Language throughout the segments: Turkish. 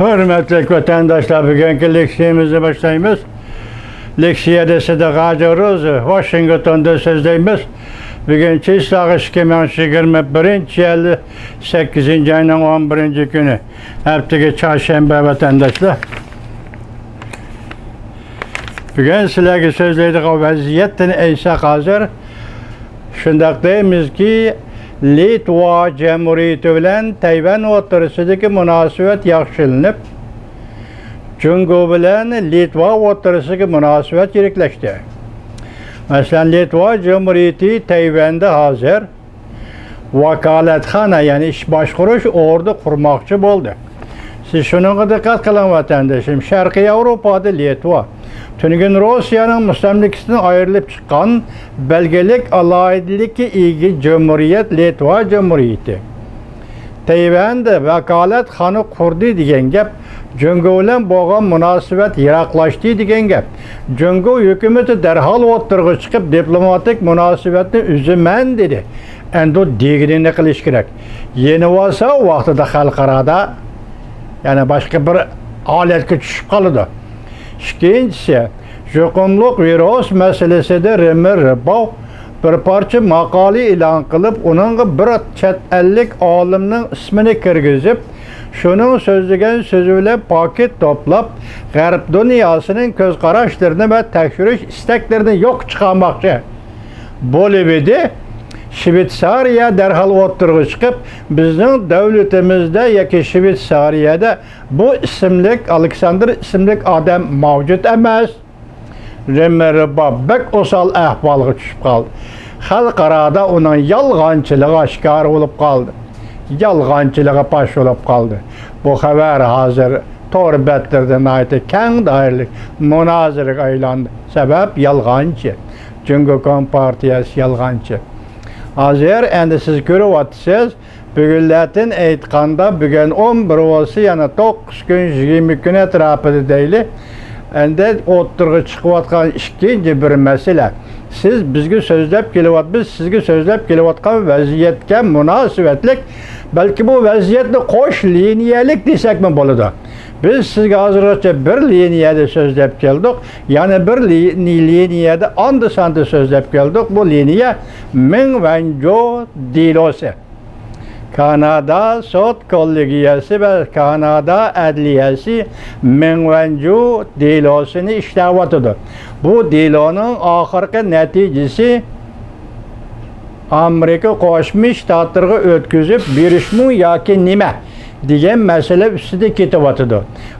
Hürmetli vatandaşlar, bugünkü leksiyemizi başlayımız. Leksiyede size qacırız, Washington'da sözdeyimiz. Bugün Çislağı 2021 yılı 8. ayının 11. günü. Haftaki çarşamba vatandaşlar. Bugün sizlerge sözleydik o vaziyetten eysak hazır. Şundaq deyimiz ki, Litva Cumhuriyeti bilen Tayvan o'rtasidagi munosabat yaxshilanib, Jungo bilan Litva o'rtasidagi munosabat yiriklashdi. Masalan, Litva Cumhuriyeti Tayvanda hozir vakolatxona, ya'ni ish boshqarish o'rni qurmoqchi bo'ldi. Siz shunga diqqat qiling vatandoshim. Sharqiy Yevropada Litva tünün Rusya'nın müstemlikisinden ayrılıp çıkan belgelik alayidlikki ega Cumhuriyet Litva Cumhuriyeti. Tayvanda vakolatxona qurdi degan gap, Jungo bilan bo'lgan munosabat yiroqlashdi degan gap. Jungo hukumati darhol o'tirg'i chiqib diplomatik munosabatni uzaman dedi. Endi deginini qilish kerak. Yeni bo'lsa vaqtida xalqarada yani başka bir aletga tushib qoladi. İkincisi, yuqumluq virus meselesinde Remir Ribov bir parça makale ilan qilib, onunla bir chet ellik olimning ismini kirgizib, şunun sözlügen sözüyle paket toplap, G'arb dünyasının ko'z qarashlarini ve tekshirish istaklerini yok chiqarmoqchi bo'lib edi. Shvetsariya derhal o'tirg'i chiqib, bizning davlatimizda yoki Shvetsariyada bu ismlik Aleksandr ismlik odam mavjud emas. Remir Ribov o'sal ahvolga tushib qoldi. Xalqarada uning yolg'onchiligi oshkor bo'lib qoldi. Yolg'onchiligi pash bo'lib qoldi. Bu xabar hozir to'g'ri betlardan aytdi, keng doiralik munozaraga aylandi. Sabab yolg'onchi. Jungo Kompartiyasi yolg'onchi. Hozir endi siz ko'ryapsiz, bugunlardan aytganda bugun 11 bo'lsa, yana 9 kun 20 kun atrofida deyli. Endi o'tirg'i chiqayotgan ikkinchi bir masala. Siz bizga so'zlab kelyapsiz, sizga so'zlab kelayotgan vaziyatga munosabatlik, balki bu vaziyatni qo'sh liniyalik desakmi bo'ladi. Biz sizga hozircha bir liniyada so'zlab keldik, yana bir liniyada anda-sanda so'zlab keldik. Bu liniya Meng Wanzhou delosi. Kanada Sud kollegiyasi ve Kanada Adliyasi Meng Wanzhou delosini ishlatyapti. Bu deloning oxirgi natijasi Amerika Qo'shma Shtatlariga o'tkazib berishmi yoki nima degan masala ustida ketyapti.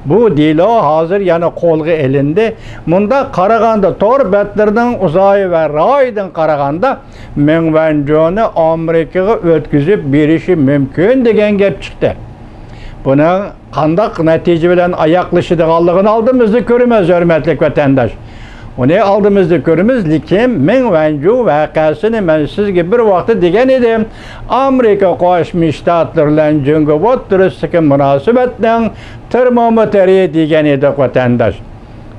Bu delo hozir yana qo'lga ilindi. Bunda qaraganda to'g'ri batlardan uzoy va roydan qaraganda Meng Wanzhouni Amerikaga o'tkazib berishi mumkin degan gap chiqdi. Buni qanday natija bilan oyoqlashadiganligini oldimizda ko'ramiz, hurmatli vatandosh. Onu aldığımızda görürüz, lekin Meng Wanzhou vakasını ben sizge bir vakti degan edim. Amerika Qo'shma Shtatlar bilan Jungo o'rtasidagi munosabatning termometri degan edik vatandosh.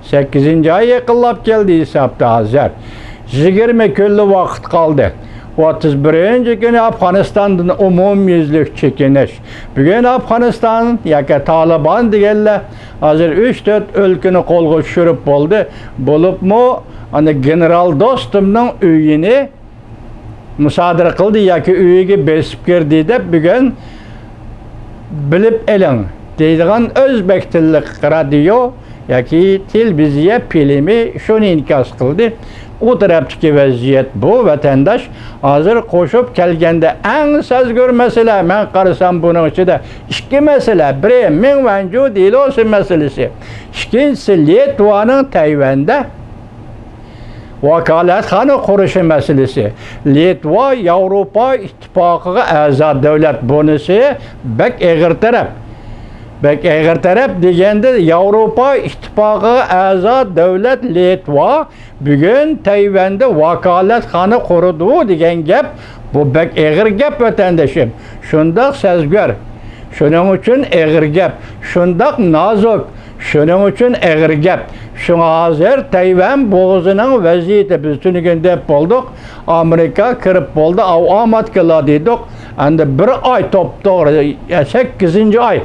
8. ay yaqinlab keldi hisobda hozir. 20 kunlik vaqt qoldi. 31. günü Afganistan'dan umumyüzlük çekiniş. Bugün Afganistan yoki Taliban deganlar hozir 3-4 ülkeni qo'lga tushirib bo'ldi. Bo'libmi, ana general do'stimning uyini musodara qildi yoki uyiga besib kirdi deb bugun bilib eling deydigan o'zbek tilli radio yoki televiziya filmi shuni inkos qildi. O taraftaki vaziyet bu, vatandaş hazır koşup kelgende en sezgör mesele, ben qarasam bunun içinde iki mesele, biri Meng Wanzhou delosi meselesi, ikincisi Litva'nın Tayvan'da vakolatxona qurishi meselesi. Litva Avrupa İttifaqıga a'zo davlat, bunisi bek eg'ir taraf. Bek eg'ir taraf deganda Avrupa İttifaqıga a'zo davlat Litva bugün Tayvanda vakolatxona qurdi degan gap, bu bek eg'ir gap vatandoshim. Shundoq sezgör, shuning uchun eg'ir gap, shundoq nozuk, shuning uchun eg'ir gap. Şuna hozir Tayvan bo'g'zining vaziyati biz tunugun deb bo'ldik. Amerika kirib bo'ldi, omad keladi dedik. Endi bir oy to'p-to'g'ri 8. ay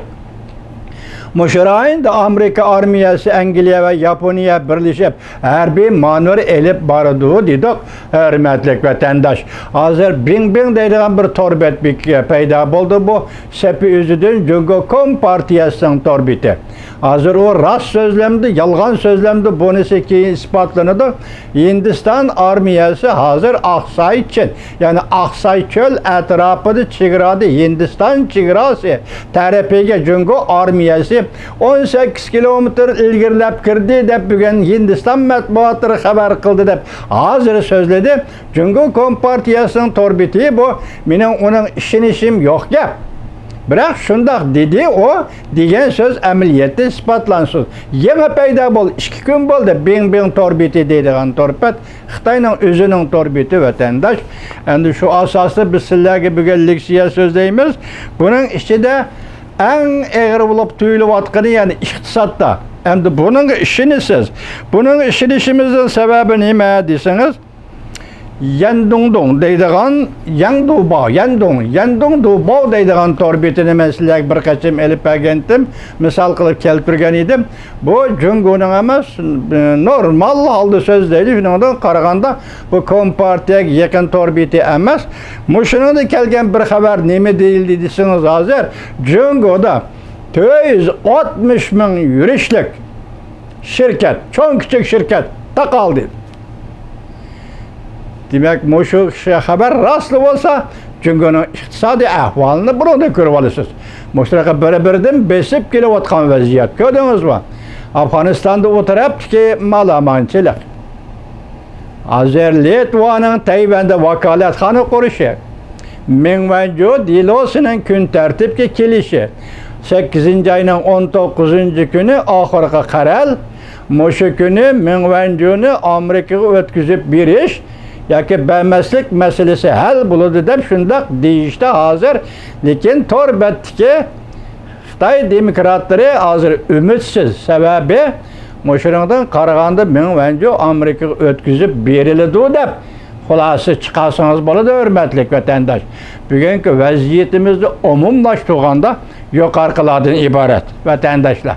Muşurayın da Amerika armiyası Angliya ve Yaponiya birleşip harbiy manevr elip barıdığı dedik hürmetlik vatandaş. Hazır bin deydiğen bir torbet payda buldu bu sepi üzüdün Cungo Kompartiyası'nın torbeti. Hazır o rast sözlemdi, yalgan sözlemdi, bunisi ki ispatlanıdı. Hindistan armiyası hazır Aksay için, yani Aksay çöl etrafını çıgıradı. Hindistan çıgırası tarafiga Cungo armiyası 18 kilometr ilgirilep kirdi dep bugün Hindistan matbuatları haber kıldı dep hazır sözledi. Cungo Kompartiyası'nın torbeti bu. Benim onun işim yok ya. Bırak şundak dedi o diyen söz ameliyette ispatlansın. Yeme payda bol 2 gün boldu bin torbeti deydiğen torpet. Xitay'nın özünün torbeti vatandaş. Yani şu asası biz sizlerge bugün leksiya sözleyimiz. Bunun içinde en ağır bulup tüylü vatkını yani iktisatta. Hem bunun işini siz. Bunun işimizin sebebi ne deseniz? Yandong deydiğen Yandong Dubao deydiğen torbetini mesela bir kaçım elip agentim misal kılıp keltirgen idim. Bu Cungo'nun emas normal halde söz deydi. Şundan qaraganda bu Kompartiyaga yakın torbeti emas. Muşunun da kelgen bir haber neme deyildi desiniz hazır. Cungo'da 260 bin yürüşlük şirket, çok küçük şirket takaldı. Demek şu haber rastlı olsa Cungo'nun iqtisadi ahvalını burada görüp alırsınız. Muşturaqa birden besip kelayotgan vaziyat gördünüz mü? Afganistan'da oturup ki malamançılık. Hazır Litva'nın Tayvan'da vakalatxana qurishi, Mingvanju delosining kun tartibga kelishi, 8 ayının 19 günü oxirgi qaral, mushu kuni Mingvanjuni Amerikaga o'tkazib berish yoki bermaslik meselesi hal bo'ladi deb shundoq deyishdi hazır. Lekin to'rbatdiki Xitoy demokratlari hozir umidsiz sababi mushundan qaraganda Mingvanju Amerikaga o'tkazib beriladi deb xulosa chiqarsangiz bo'ladi hurmatli vatandosh. Bugungi vaziyatimizni umumlashtirganda yuqoriqilardan iborat vatandoshlar.